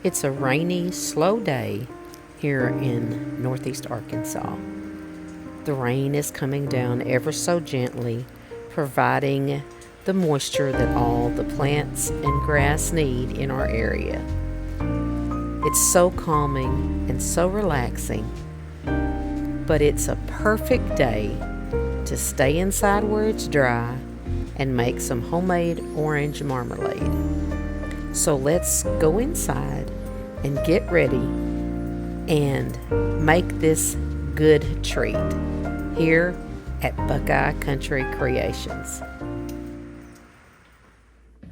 It's a rainy, slow day here in northeast Arkansas. The rain is coming down ever so gently, providing the moisture that all the plants and grass need in our area. It's so calming and so relaxing, but it's a perfect day to stay inside where it's dry and make some homemade orange marmalade. So let's go inside and get ready and make this good treat here at Buckeye Country Creations.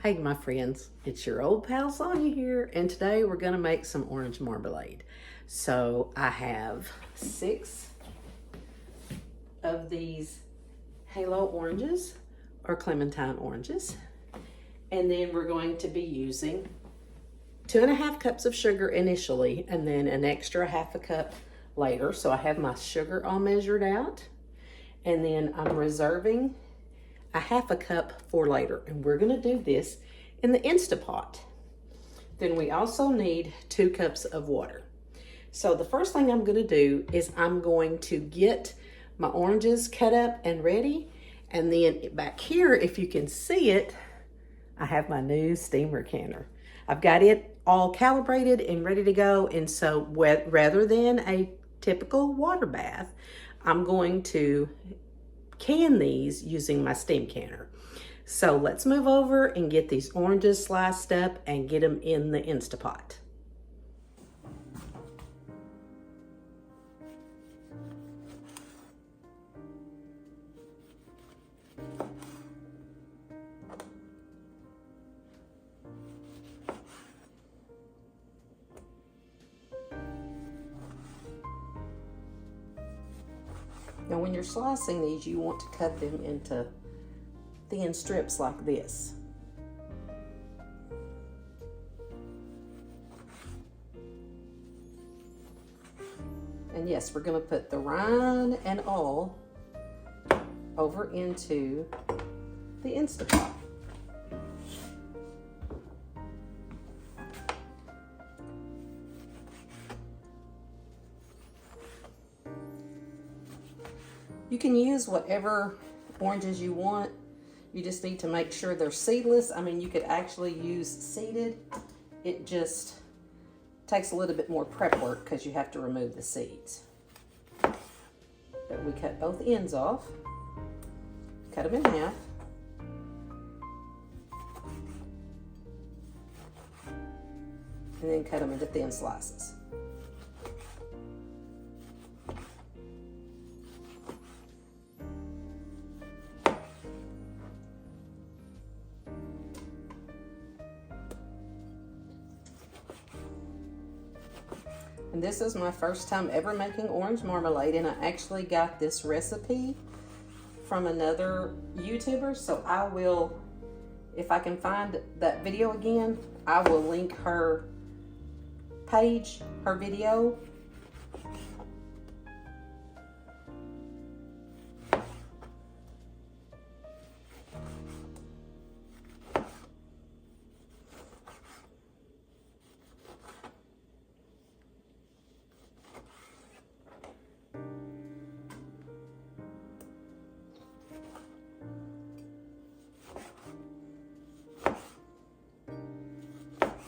Hey my friends, it's your old pal Sonia here, and today we're going to make some orange marmalade. So I have 6 of these halo oranges or clementine oranges, and then we're going to be using 2.5 cups of sugar initially, and then an extra 1/2 cup later. So I have my sugar all measured out, and then I'm reserving a 1/2 cup for later, and we're going to do this in the InstaPot. Then we also need 2 cups of water. So the first thing I'm going to do is I'm going to get my oranges cut up and ready, and then back here, if you can see it, I have my new steamer canner. I've got it all calibrated and ready to go, and so rather than a typical water bath, I'm going to can these using my steam canner. So let's move over and get these oranges sliced up and get them in the InstaPot. Now when you're slicing these, you want to cut them into thin strips like this. And yes, we're going to put the rind and all over into the InstaPot. You can use whatever oranges you want. You just need to make sure they're seedless. I mean, you could actually use seeded. It just takes a little bit more prep work because you have to remove the seeds. But we cut both ends off, cut them in half. And then cut them into thin slices. And this is my first time ever making orange marmalade, and I actually got this recipe from another YouTuber, so I will, if I can find that video again, I will link her page, her video.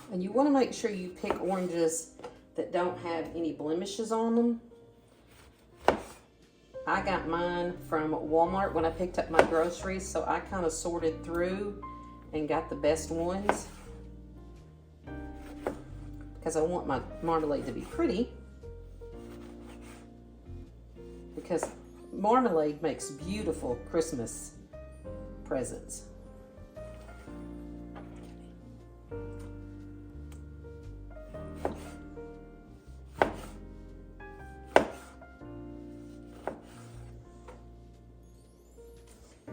And you want to make sure you pick oranges that don't have any blemishes on them. I got mine from Walmart when I picked up my groceries, so I kind of sorted through and got the best ones because I want my marmalade to be pretty, because marmalade makes beautiful Christmas presents.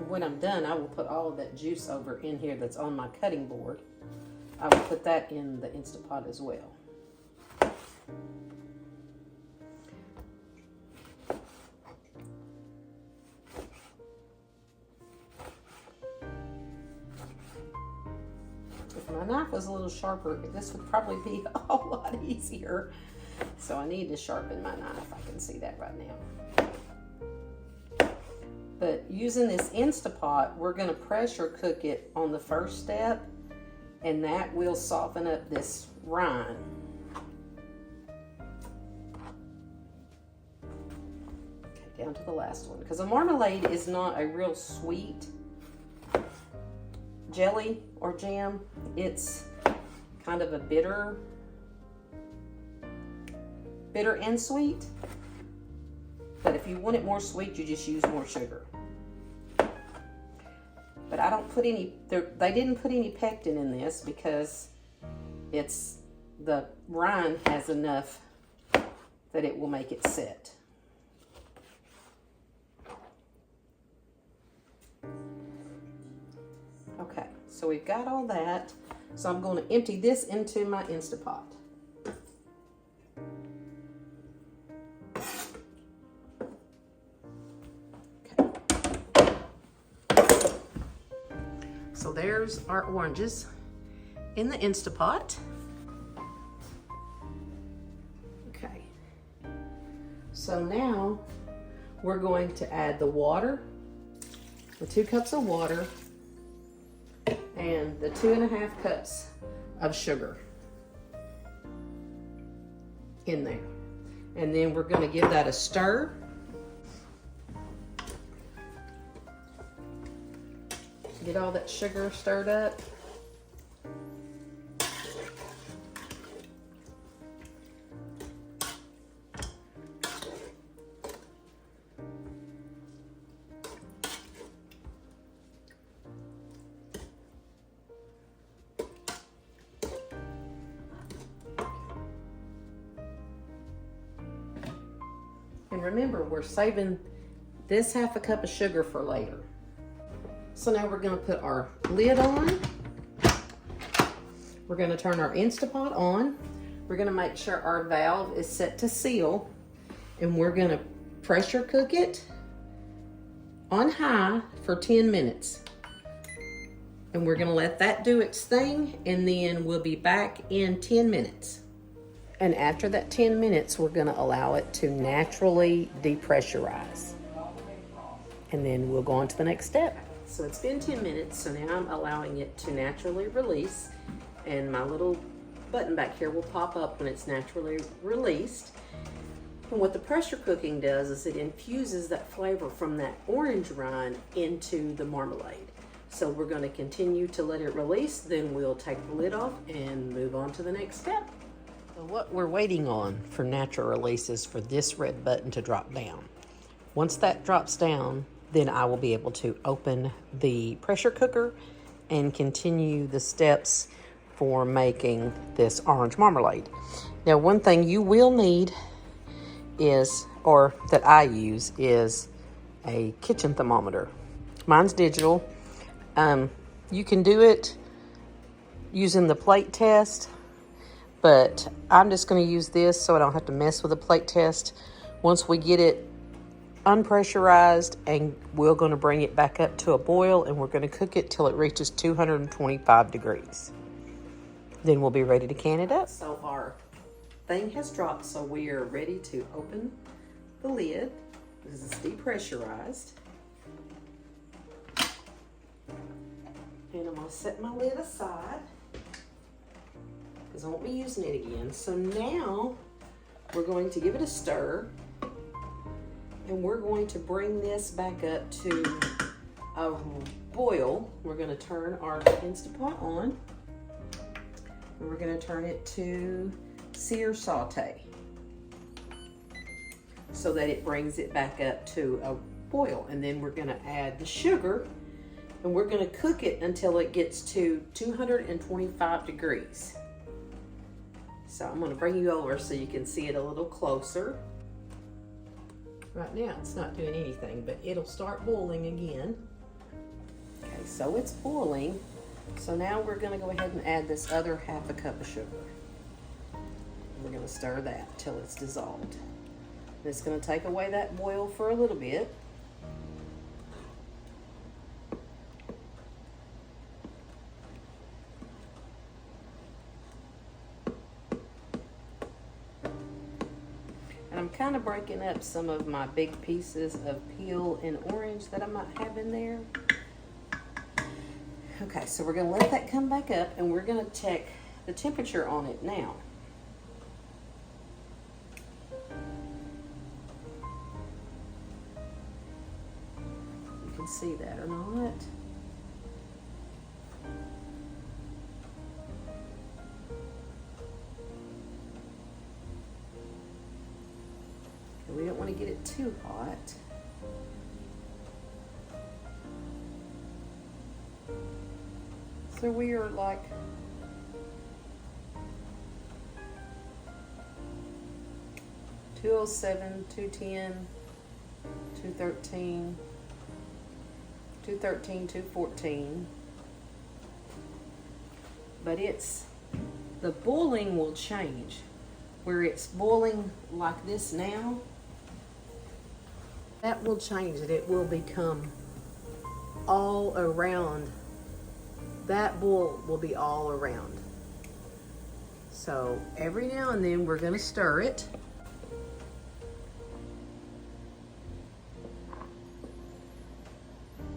When I'm done, I will put all of that juice over in here that's on my cutting board. I will put that in the InstaPot as well. If my knife was a little sharper, this would probably be a whole lot easier. So I need to sharpen my knife. I can see that right now. But using this InstaPot, we're going to pressure cook it on the first step, and that will soften up this rind. Okay, down to the last one. Because a marmalade is not a real sweet jelly or jam. It's kind of a bitter and sweet. But if you want it more sweet, you just use more sugar. But I don't put any, they didn't put any pectin in this because the rind has enough that it will make it set. Okay, so we've got all that. So I'm going to empty this into my InstaPot. So there's our oranges in the InstaPot. Okay. So now we're going to add the water, the 2 cups of water, and the 2.5 cups of sugar in there. And then we're going to give that a stir. Get all that sugar stirred up. And remember, we're saving this 1/2 cup of sugar for later. So now we're going to put our lid on. We're going to turn our InstaPot on. We're going to make sure our valve is set to seal. And we're going to pressure cook it on high for 10 minutes. And we're going to let that do its thing. And then we'll be back in 10 minutes. And after that 10 minutes, we're going to allow it to naturally depressurize. And then we'll go on to the next step. So it's been 10 minutes, so now I'm allowing it to naturally release, and my little button back here will pop up when it's naturally released. And what the pressure cooking does is it infuses that flavor from that orange rind into the marmalade. So we're going to continue to let it release, then we'll take the lid off and move on to the next step. So what we're waiting on for natural release is for this red button to drop down. Once that drops down, then I will be able to open the pressure cooker and continue the steps for making this orange marmalade. Now, one thing you will need is, or that I use, is a kitchen thermometer. Mine's digital. You can do it using the plate test, but I'm just going to use this so I don't have to mess with the plate test. Once we get it unpressurized, and we're going to bring it back up to a boil, and we're going to cook it till it reaches 225 degrees. Then we'll be ready to can it up. So our thing has dropped, so we are ready to open the lid. This is depressurized. And I'm going to set my lid aside because I won't be using it again. So now we're going to give it a stir. And we're going to bring this back up to a boil. We're going to turn our InstaPot on. And we're going to turn it to sear saute so that it brings it back up to a boil. And then we're going to add the sugar, and we're going to cook it until it gets to 225 degrees. So I'm going to bring you over so you can see it a little closer. Right now it's not doing anything, but it'll start boiling again. Okay, so it's boiling. So now we're going to go ahead and add this other 1/2 cup of sugar. We're going to stir that till it's dissolved. It's going to take away that boil for a little bit. kind of breaking up some of my big pieces of peel and orange that I might have in there. Okay, so we're gonna let that come back up and we're gonna check the temperature on it now. You can see that or not. We don't want to get it too hot. So we are like 207, 210, 213, 213, 214. But the boiling will change. Where it's boiling like this now, that will change it. It will become all around. That boil will be all around. So every now and then we're gonna stir it.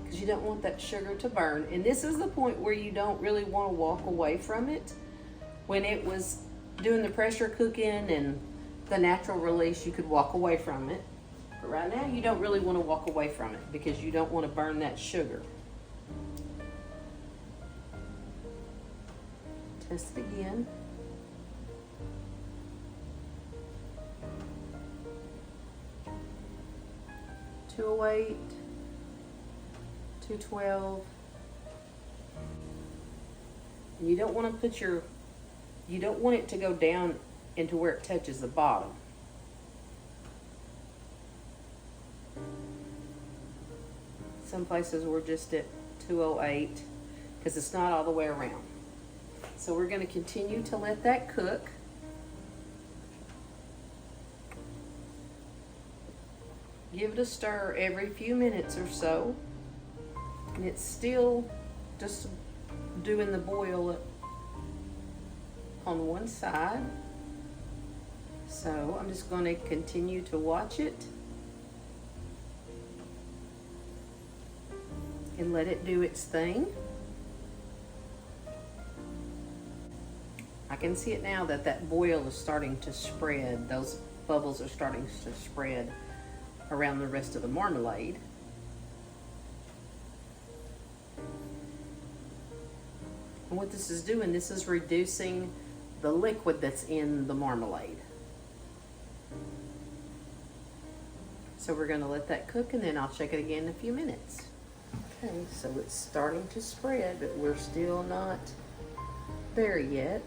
Because you don't want that sugar to burn. And this is the point where you don't really want to walk away from it. When it was doing the pressure cooking and the natural release, you could walk away from it. But right now you don't really want to walk away from it because you don't want to burn that sugar. Test again. $208, $212. And you don't want to put you don't want it to go down into where it touches the bottom. Some places we're just at 208 because it's not all the way around. So we're going to continue to let that cook. Give it a stir every few minutes or so. And it's still just doing the boil on one side. So I'm just going to continue to watch it and let it do its thing. I can see it now that boil is starting to spread. Those bubbles are starting to spread around the rest of the marmalade. And what this is doing, this is reducing the liquid that's in the marmalade. So we're going to let that cook and then I'll check it again in a few minutes. Okay, so it's starting to spread, but we're still not there yet.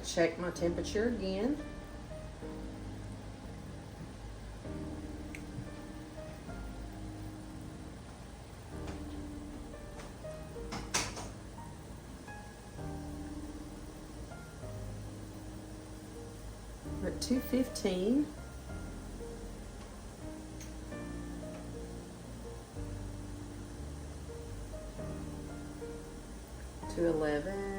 Check my temperature again. We're at 215. $211.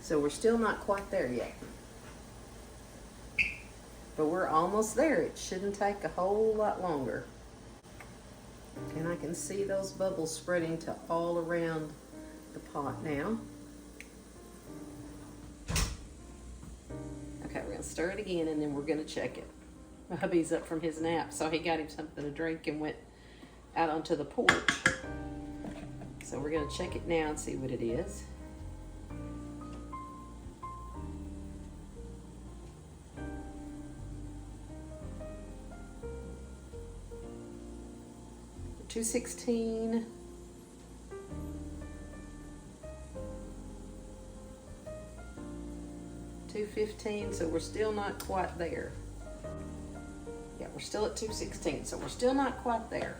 So we're still not quite there yet. But we're almost there. It shouldn't take a whole lot longer. And I can see those bubbles spreading to all around the pot now. Okay, we're gonna stir it again and then we're gonna check it. My hubby's up from his nap, so he got him something to drink and went out onto the porch. So we're gonna check it now and see what it is. $216. $215, so we're still not quite there. Yeah, we're still at $216, so we're still not quite there.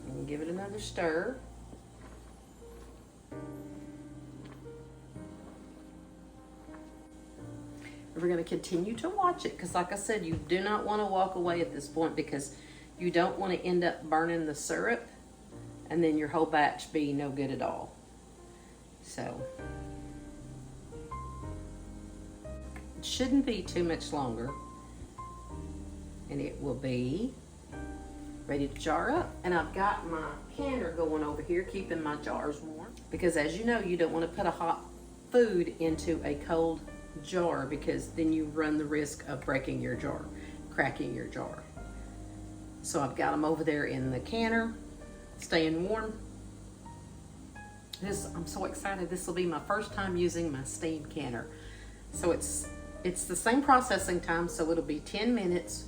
And give it another stir. And we're gonna continue to watch it because like I said, you do not wanna walk away at this point because you don't wanna end up burning the syrup and then your whole batch be no good at all. So, it shouldn't be too much longer. And it will be ready to jar up. And I've got my canner going over here, keeping my jars warm. Because as you know, you don't want to put a hot food into a cold jar because then you run the risk of breaking your jar, cracking your jar. So I've got them over there in the canner, staying warm. I'm so excited. This will be my first time using my steam canner. So it's the same processing time, so it'll be 10 minutes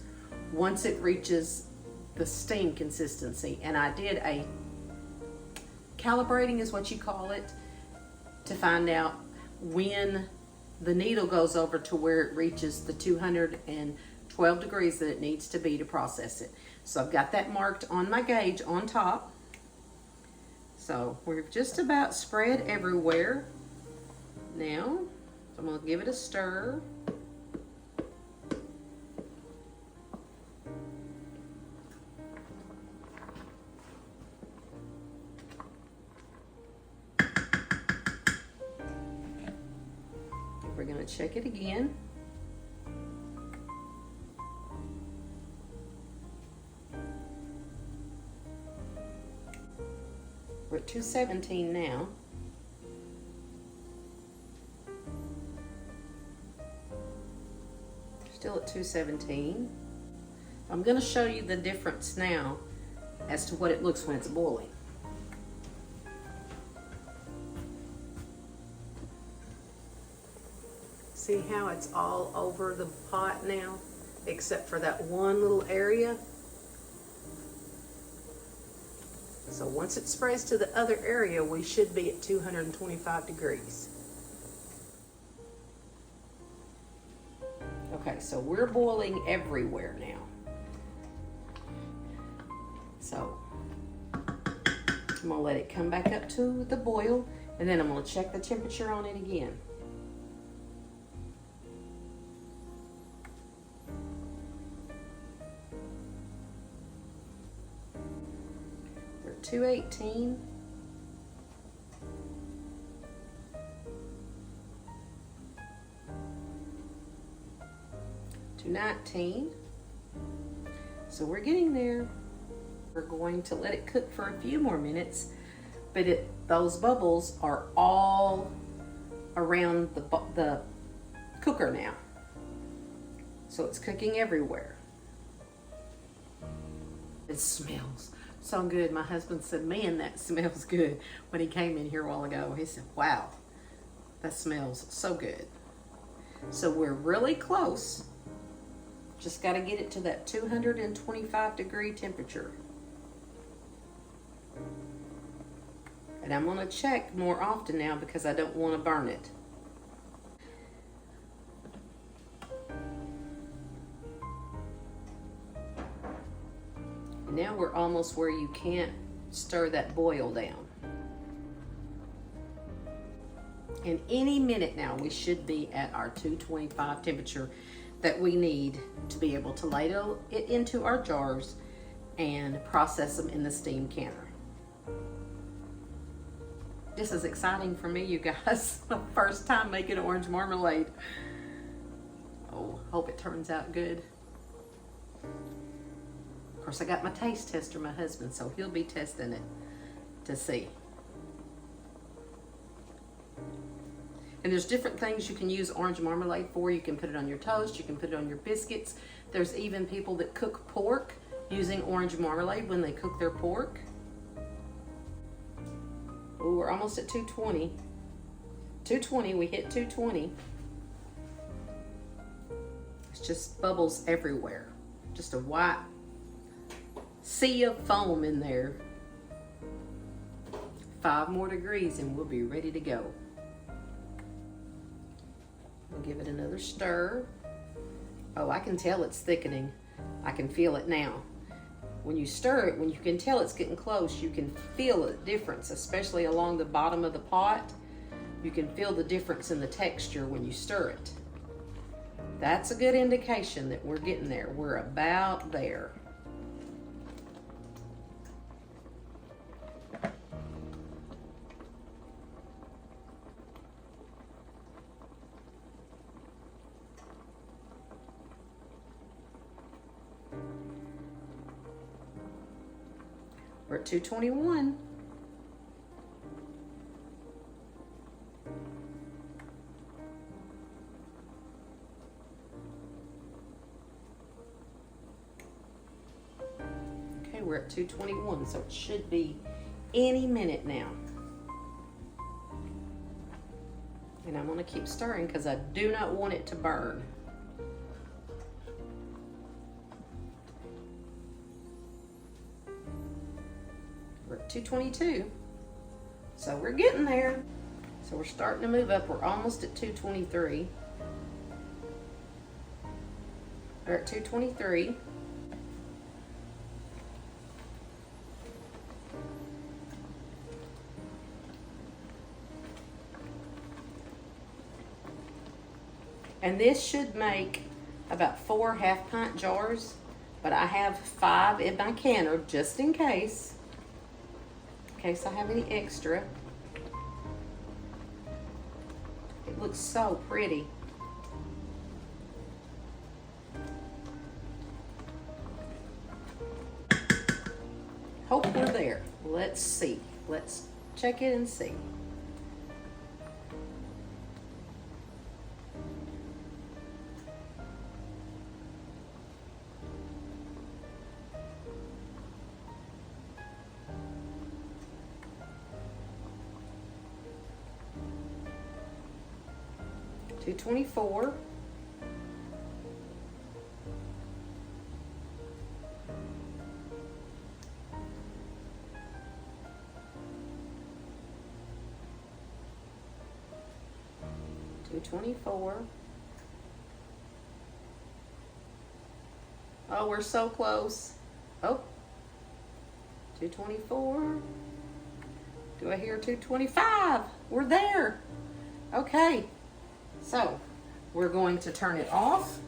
once it reaches the steam consistency. And I did a calibrating is what you call it, to find out when the needle goes over to where it reaches the 212 degrees that it needs to be to process it. So I've got that marked on my gauge on top. So we're just about spread everywhere now. So I'm gonna give it a stir. We're gonna check it again. We're at 217 now. Still at 217. I'm gonna show you the difference now as to what it looks when it's boiling. See how it's all over the pot now, except for that one little area? So once it sprays to the other area, we should be at 225 degrees. Okay, so we're boiling everywhere now. So I'm gonna let it come back up to the boil, and then I'm gonna check the temperature on it again. We're at 218. To 19. So we're getting there. We're going to let it cook for a few more minutes, but those bubbles are all around the cooker now. So it's cooking everywhere. It smells so good. My husband said, man, that smells good. When he came in here a while ago, he said, wow, that smells so good. So we're really close. Just got to get it to that 225 degree temperature. And I'm going to check more often now because I don't want to burn it. And now we're almost where you can't stir that boil down. And any minute now we should be at our 225 temperature that we need to be able to ladle it into our jars and process them in the steam canner. This is exciting for me, you guys. My first time making orange marmalade. Oh, hope it turns out good. Of course, I got my taste tester, my husband, so he'll be testing it to see. And there's different things you can use orange marmalade for. You can put it on your toast, you can put it on your biscuits. There's even people that cook pork using orange marmalade when they cook their pork. Ooh, we're almost at 220. 220, we hit 220. It's just bubbles everywhere. Just a white sea of foam in there. 5 more degrees and we'll be ready to go. We'll give it another stir. Oh, I can tell it's thickening. I can feel it now. When you stir it, when you can tell it's getting close, you can feel a difference, especially along the bottom of the pot. You can feel the difference in the texture when you stir it. That's a good indication that we're getting there. We're about there. We're at 221. Okay, we're at 221, so it should be any minute now. And I'm gonna keep stirring because I do not want it to burn. We're at 222, so we're getting there. So we're starting to move up. We're almost at 223. We're at 223. And this should make about 4 half-pint jars, but I have 5 in my canner just in case I have any extra. It looks so pretty. Hope we're there. Let's see. Let's check it and see. $2.24. $2.24. Oh, we're so close. Oh, $2.24. Do I hear $2.25? We're there. Okay. So, we're going to turn it off.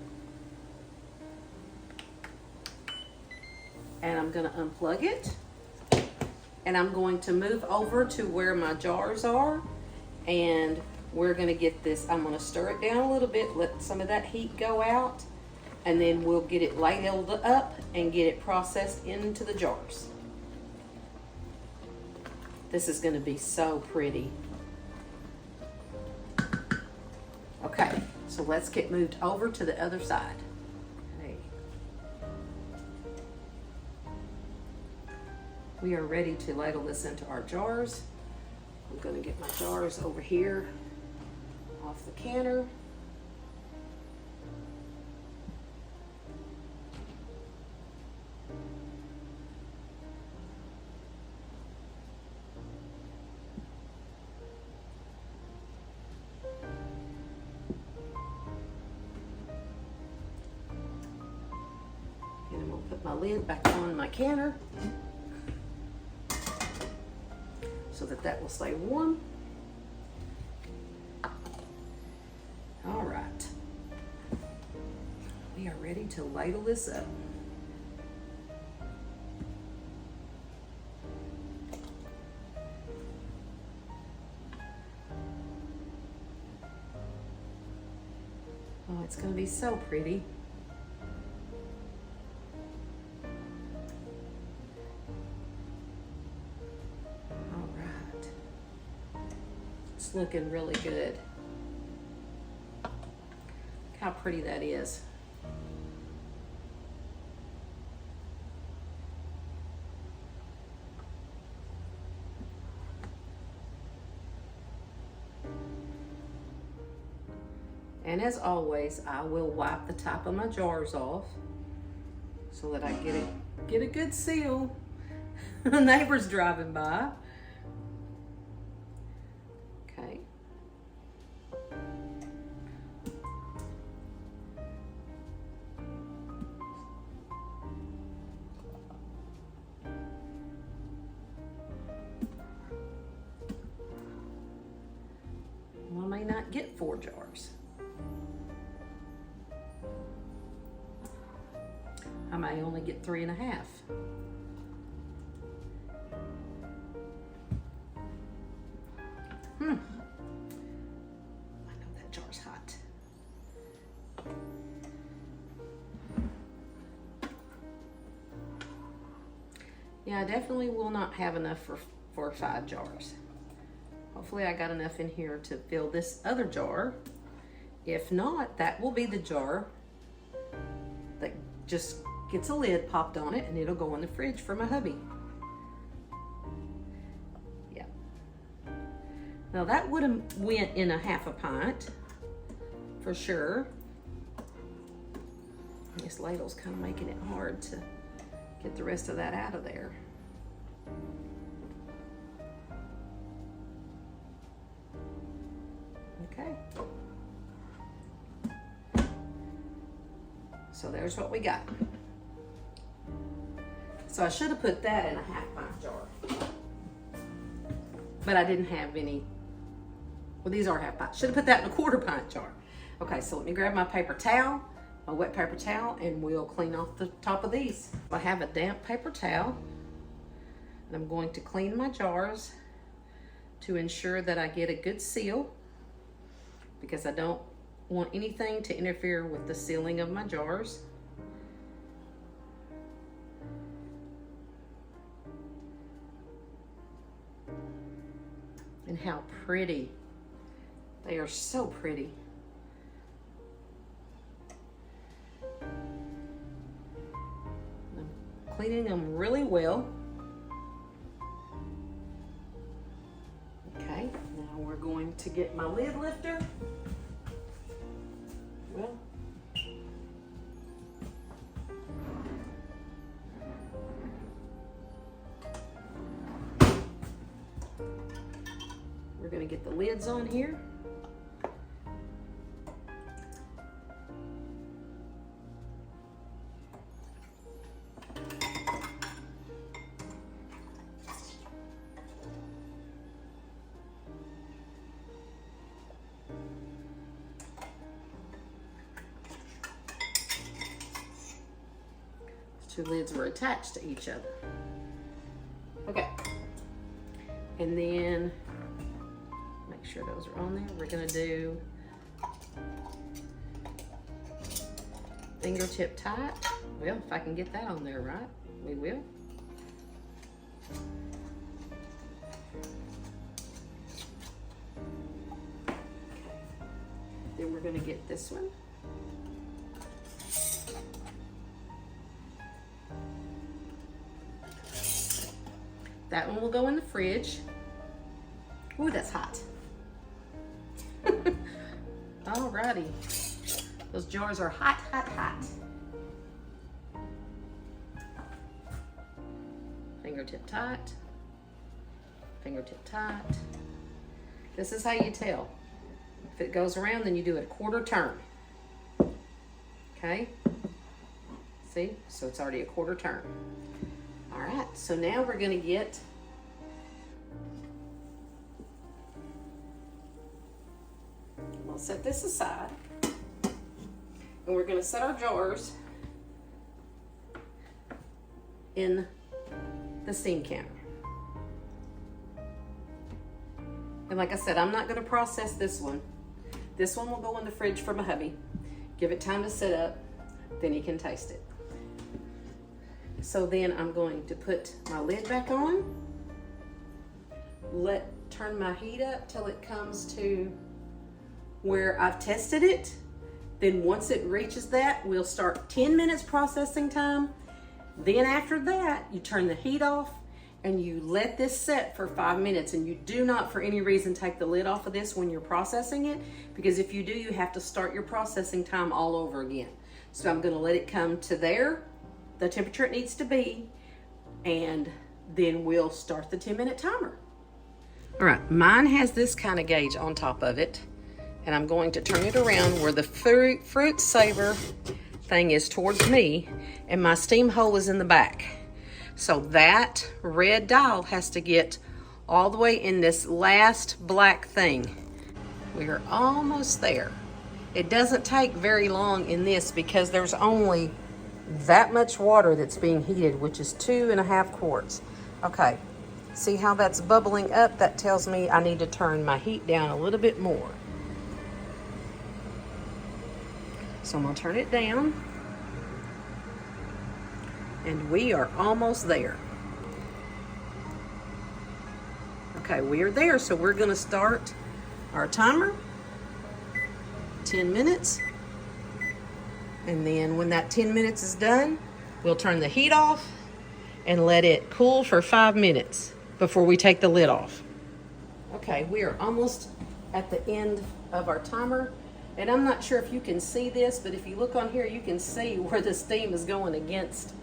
And I'm going to unplug it. And I'm going to move over to where my jars are. And we're going to get this, I'm going to stir it down a little bit, let some of that heat go out. And then we'll get it ladled up and get it processed into the jars. This is going to be so pretty. Okay, so let's get moved over to the other side. Okay. We are ready to ladle this into our jars. I'm going to get my jars over here off the canner. Put my lid back on my canner so that will stay warm. All right, we are ready to ladle this up. Oh, it's going to be so pretty. Looking really good. Look how pretty that is. And as always, I will wipe the top of my jars off so that I get a good seal. The neighbor's driving by. I may not get 4 jars. I only get 3.5. I know that jar's hot. Yeah, I definitely will not have enough for 5 jars. Hopefully I got enough in here to fill this other jar. If not, that will be the jar that just gets a lid popped on it and it'll go in the fridge for my hubby. Yeah. Now that would have went in a 1/2 pint for sure. This ladle's kind of making it hard to get the rest of that out of there. Okay. So there's what we got. So I should have put that in a 1/2 pint jar. But I didn't have any. Well, these are 1/2 pints. Should have put that in a 1/4 pint jar. Okay, so let me grab my paper towel, my wet paper towel, and we'll clean off the top of these. I have a damp paper towel, and I'm going to clean my jars to ensure that I get a good seal, because I don't want anything to interfere with the sealing of my jars. And how pretty. They are so pretty. I'm cleaning them really well. Okay, now we're going to get my lid lifter. Well, we're going to get the lids on here. Two lids were attached to each other. Okay. And then make sure those are on there. We're gonna do fingertip tight. Well, if I can get that on there right, we will. Okay. Then we're gonna get this one. That one will go in the fridge. Ooh, that's hot. Alrighty. Those jars are hot, hot, hot. Fingertip tight. Fingertip tight. This is how you tell. If it goes around, then you do it a 1/4 turn. Okay? See? So it's already a 1/4 turn. All right, so now we're gonna get we'll set this aside, and we're gonna set our jars in the steam counter. And like I said, I'm not gonna process this one. This one will go in the fridge for my hubby. Give it time to set up, then he can taste it. So then I'm going to put my lid back on, turn my heat up till it comes to where I've tested it. Then once it reaches that, we'll start 10 minutes processing time. Then after that, you turn the heat off and you let this set for 5 minutes, and you do not for any reason take the lid off of this when you're processing it, because if you do, you have to start your processing time all over again. So I'm gonna let it come to there, the temperature it needs to be, and then we'll start the 10-minute timer. All right, mine has this kind of gauge on top of it, and I'm going to turn it around where the fruit saver thing is towards me, and my steam hole is in the back. So that red dial has to get all the way in this last black thing. We are almost there. It doesn't take very long in this because there's only that much water that's being heated, which is 2.5 quarts. Okay, see how that's bubbling up? That tells me I need to turn my heat down a little bit more. So I'm gonna turn it down. And we are almost there. Okay, we are there, so we're gonna start our timer, 10 minutes. And then when that 10 minutes is done, we'll turn the heat off and let it cool for 5 minutes before we take the lid off. Okay, we are almost at the end of our timer. And I'm not sure if you can see this, but if you look on here, you can see where the steam is going against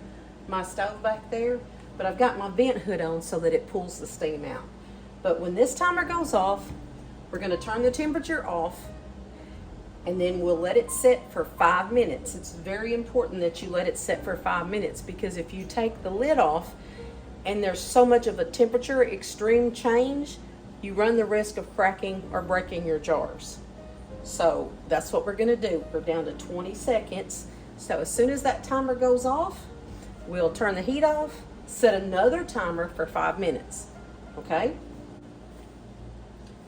my stove back there. But I've got my vent hood on so that it pulls the steam out. But when this timer goes off, we're gonna turn the temperature off, and then we'll let it set for 5 minutes. It's very important that you let it set for 5 minutes, because if you take the lid off and there's so much of a temperature extreme change, you run the risk of cracking or breaking your jars. So that's what we're gonna do. We're down to 20 seconds. So as soon as that timer goes off, we'll turn the heat off, set another timer for 5 minutes, okay?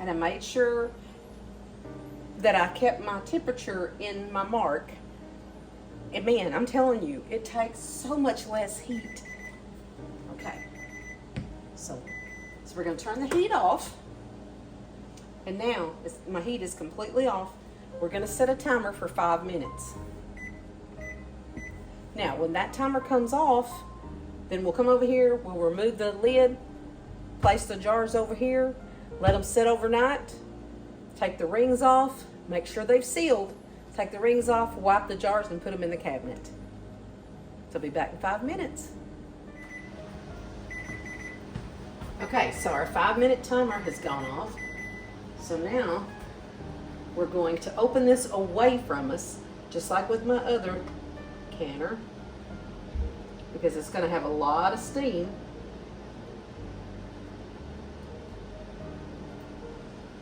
And I made sure that I kept my temperature in my mark. And man, I'm telling you, it takes so much less heat. Okay, so we're gonna turn the heat off. And now my heat is completely off. We're gonna set a timer for 5 minutes. Now, when that timer comes off, then we'll come over here, we'll remove the lid, place the jars over here, let them sit overnight, take the rings off, make sure they've sealed, take the rings off, wipe the jars, and put them in the cabinet. So I'll be back in 5 minutes. Okay, so our 5-minute timer has gone off. So now we're going to open this away from us, just like with my other canner, because it's going to have a lot of steam.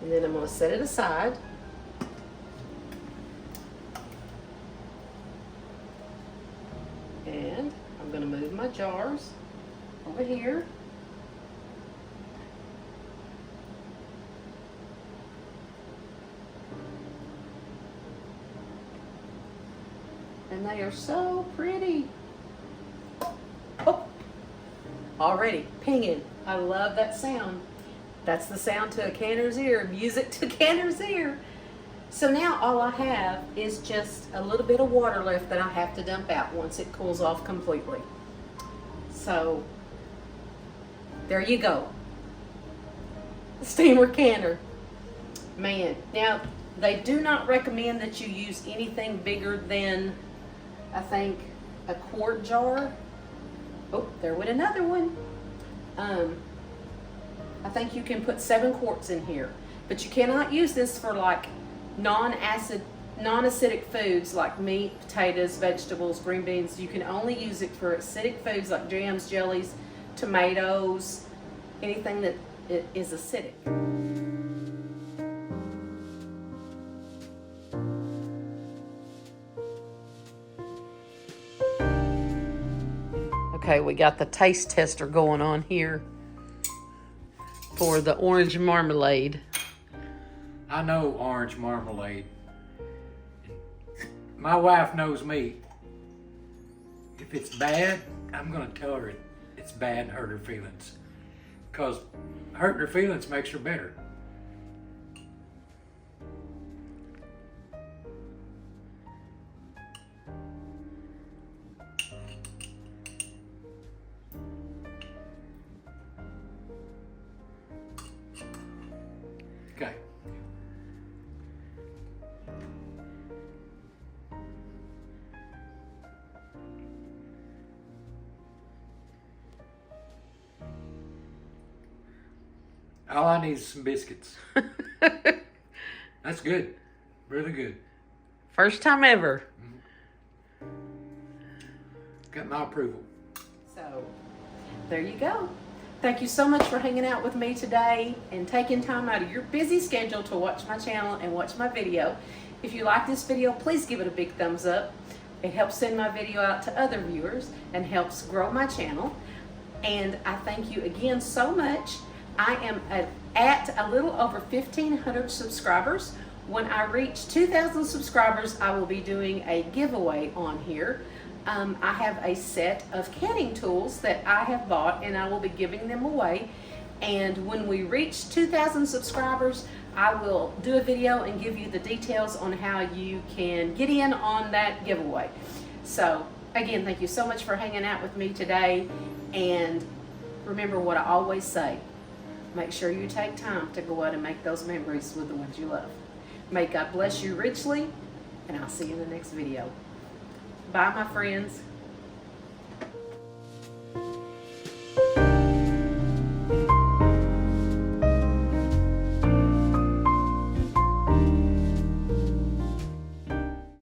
And then I'm going to set it aside. And I'm going to move my jars over here. And they are so pretty. Oh, already pinging. I love that sound. That's the sound to a canner's ear, music to a canner's ear. So now all I have is just a little bit of water left that I have to dump out once it cools off completely. So there you go. Steamer canner. Man, now they do not recommend that you use anything bigger than, I think, a quart jar. Oh, there went another one. I think you can put 7 quarts in here, but you cannot use this for like non-acidic foods like meat, potatoes, vegetables, green beans. You can only use it for acidic foods like jams, jellies, tomatoes, anything that is acidic. Okay, we got the taste tester going on here for the orange marmalade. I know orange marmalade. My wife knows me. If it's bad, I'm gonna tell her it's bad and hurt her feelings. Because hurting her feelings makes her better. Okay. All I need is some biscuits. That's good. Really good. First time ever. Got my approval. So, there you go. Thank you so much for hanging out with me today and taking time out of your busy schedule to watch my channel and watch my video. If you like this video, please give it a big thumbs up. It helps send my video out to other viewers and helps grow my channel. And I thank you again so much. I am at a little over 1,500 subscribers. When I reach 2,000 subscribers, I will be doing a giveaway on here. I have a set of canning tools that I have bought, and I will be giving them away. And when we reach 2,000 subscribers, I will do a video and give you the details on how you can get in on that giveaway. So again, thank you so much for hanging out with me today. And remember what I always say, make sure you take time to go out and make those memories with the ones you love. May God bless you richly, and I'll see you in the next video. Bye, my friends.